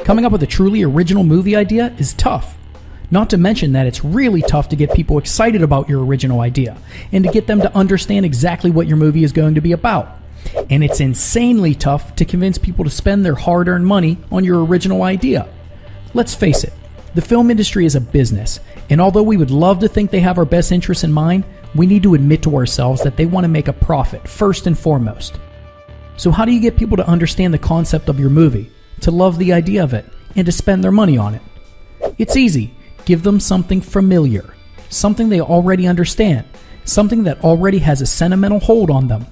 Coming up with a truly original movie idea is tough. Not to mention that it's really tough to get people excited about your original idea and to get them to understand exactly what your movie is going to be about. And it's insanely tough to convince people to spend their hard-earned money on your original idea. Let's face it, the film industry is a business, and although we would love to think they have our best interests in mind, we need to admit to ourselves that they want to make a profit first and foremost. So how do you get people to understand the concept of your movie, to love the idea of it, and to spend their money on it? It's easy. Give them something familiar, something they already understand, something that already has a sentimental hold on them.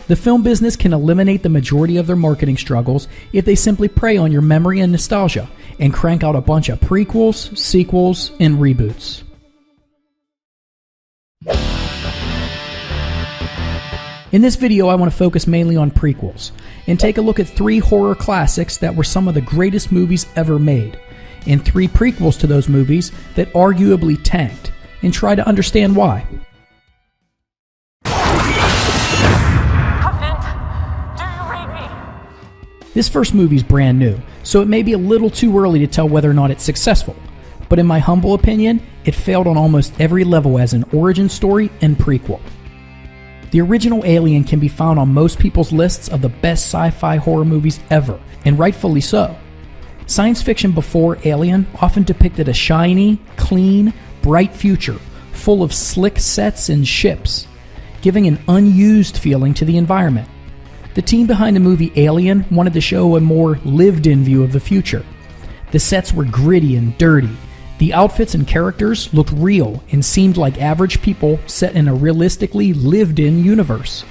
The film business can eliminate the majority of their marketing struggles if they simply prey on your memory and nostalgia and crank out a bunch of prequels, sequels, and reboots. In this video, I want to focus mainly on prequels and take a look at 3 horror classics that were some of the greatest movies ever made, and 3 prequels to those movies that arguably tanked, and try to understand why. This first movie's brand new, so it may be a little too early to tell whether or not it's successful, but in my humble opinion, it failed on almost every level as an origin story and prequel. The original Alien can be found on most people's lists of the best sci-fi horror movies ever, and rightfully so. Science fiction before Alien often depicted a shiny, clean, bright future, full of slick sets and ships, giving an unused feeling to the environment. The team behind the movie Alien wanted to show a more lived-in view of the future. The sets were gritty and dirty. The outfits and characters looked real and seemed like average people set in a realistically lived-in universe.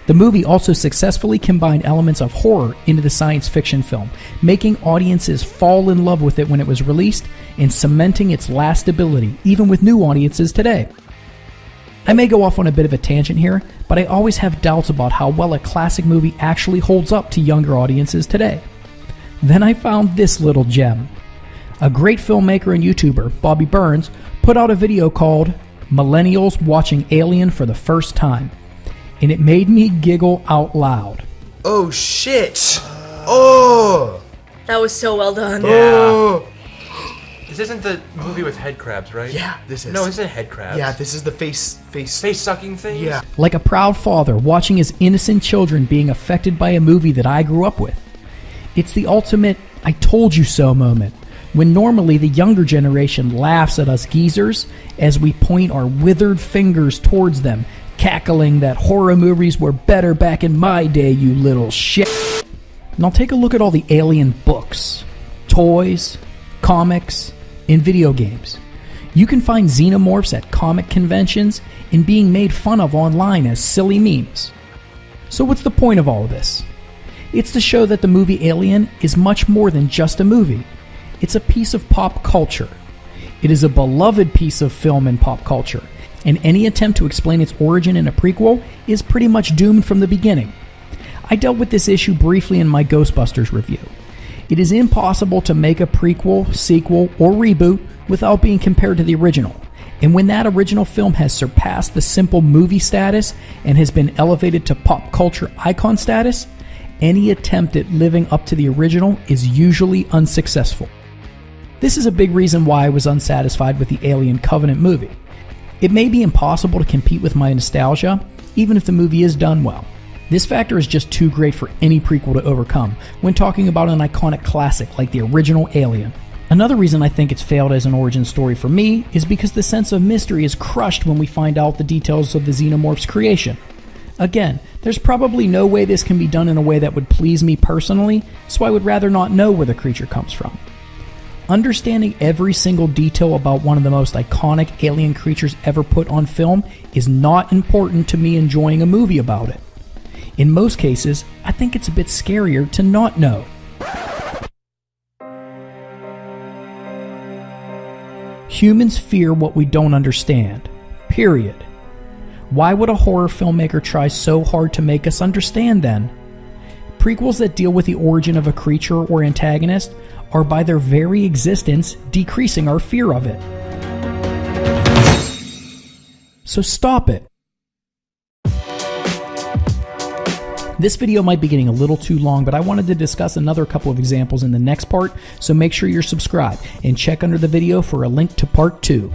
The movie also successfully combined elements of horror into the science fiction film, making audiences fall in love with it when it was released and cementing its lastability, even with new audiences today. I may go off on a bit of a tangent here, but I always have doubts about how well a classic movie actually holds up to younger audiences today. Then I found this little gem. A great filmmaker and YouTuber, Bobby Burns, put out a video called Millennials Watching Alien for the First Time, and it made me giggle out loud. Oh shit! Oh! That was so well done. Yeah. Oh. This isn't the movie with head crabs, right? Yeah, this is. No, this isn't head crabs. Yeah, this is the face sucking thing. Yeah. Like a proud father watching his innocent children being affected by a movie that I grew up with. It's the ultimate I told you so moment, when normally the younger generation laughs at us geezers as we point our withered fingers towards them, cackling that horror movies were better back in my day, you little shit. Now take a look at all the Alien books, toys, comics, and video games. You can find xenomorphs at comic conventions and being made fun of online as silly memes. So what's the point of all of this? It's to show that the movie Alien is much more than just a movie. It's a piece of pop culture. It is a beloved piece of film and pop culture, and any attempt to explain its origin in a prequel is pretty much doomed from the beginning. I dealt with this issue briefly in my Ghostbusters review. It is impossible to make a prequel, sequel, or reboot without being compared to the original. And when that original film has surpassed the simple movie status and has been elevated to pop culture icon status, any attempt at living up to the original is usually unsuccessful. This is a big reason why I was unsatisfied with the Alien Covenant movie. It may be impossible to compete with my nostalgia, even if the movie is done well. This factor is just too great for any prequel to overcome when talking about an iconic classic like the original Alien. Another reason I think it's failed as an origin story for me is because the sense of mystery is crushed when we find out the details of the xenomorph's creation. Again, there's probably no way this can be done in a way that would please me personally, so I would rather not know where the creature comes from. Understanding every single detail about one of the most iconic alien creatures ever put on film is not important to me enjoying a movie about it. In most cases, I think it's a bit scarier to not know. Humans fear what we don't understand. Period. Why would a horror filmmaker try so hard to make us understand then? Prequels that deal with the origin of a creature or antagonist are by their very existence decreasing our fear of it. So stop it. This video might be getting a little too long, but I wanted to discuss another couple of examples in the next part, so make sure you're subscribed and check under the video for a link to part 2.